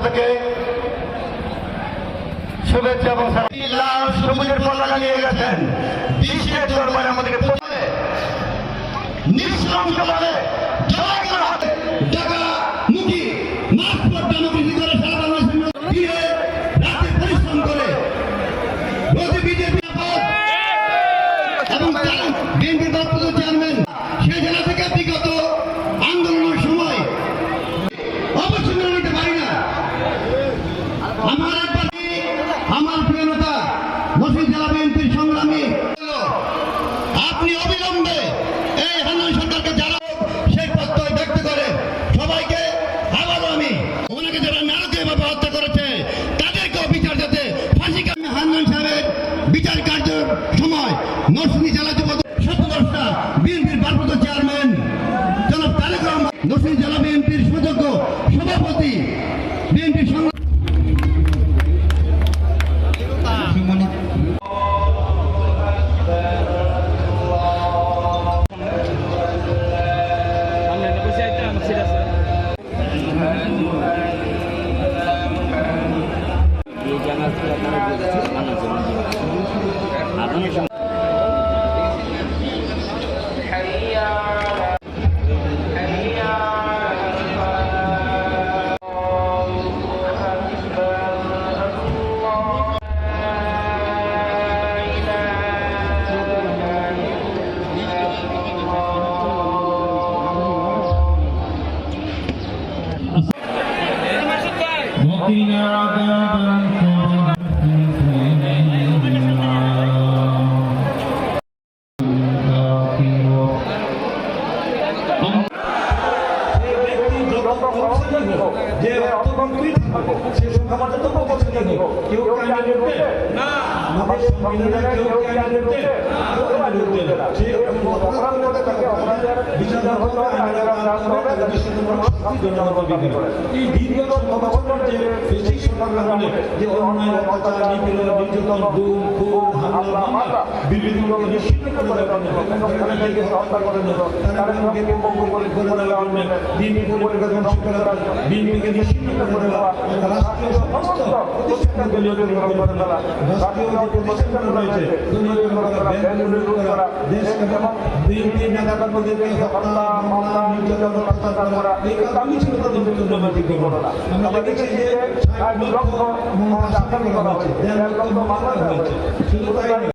থেকে শুভেচ্ছা এবং লাল সবুজের পতাকা নিয়ে গেছেন। বিশ্বের দরবারে আমাদেরকে নিঃসংকভাবে জয় করা হবে। ঢাকা মুখী মাঠ পর্যন্ত বৃদ্ধি করে সারা বাংলাদেশের রাতে পরিশ্রম করে বিজেপি এবং বিএনপির ভারপ্রাপ্ত চেয়ারম্যান সেই জেলা থেকে বিগত আন্দোলনের সময় অবশ্যই মেনে নিতে পারি না। আমার প্রিয় নেতা মসজিদ জেলা বিএনপির সংগ্রামী, আপনি অবিলম্বে এই হান্নান সরকারকে জানাবো সেই প্রত্যয় ব্যক্ত করে সবাইকে আবারও আমি ওনাকে যারা নারকীয়ভাবে হত্যা করেছে তাদেরকেও বিচার যাতে ফাঁসি হান্নান সাহেবের বিচার কার্যের সময় নরসিংদী জেলা যুব সদস্যরা বিএনপির ভারপ্রাপ্ত চেয়ারম্যান জনাব তারেক রহমান, নরসিংদী জেলা বিএনপির সুযোগ্য সভাপতি, বিএনপির যে সে সংখ্যা তো পছন্দ কেউ না আমাদের সংবিধানে কেউ এই দীর্ঘ যে সংখ্যা যে অন্যায় অত্যাচার নিপীড়ন নির্যাতন গুম খুন হামলা বিভিন্ন নিশ্চিত করে বিএনপিকে নিশ্চিত করে দেওয়া রাষ্ট্রীয় সমস্ত প্রতিষ্ঠান দলীয় রাষ্ট্রীয় যে প্রতিষ্ঠান রয়েছে দেশকে বিএনপি নেতাকর্মীদেরকে হত্যা মামলা নির্যাতন অত্যাচার করা এই কারণই ছিল তাদের জন্য নৈতিক ঘটনা। আমরা দেখেছি যে 60 লক্ষ মামলা হয়েছে, 1.5 লক্ষ মামলা হয়েছে। শুধু তাই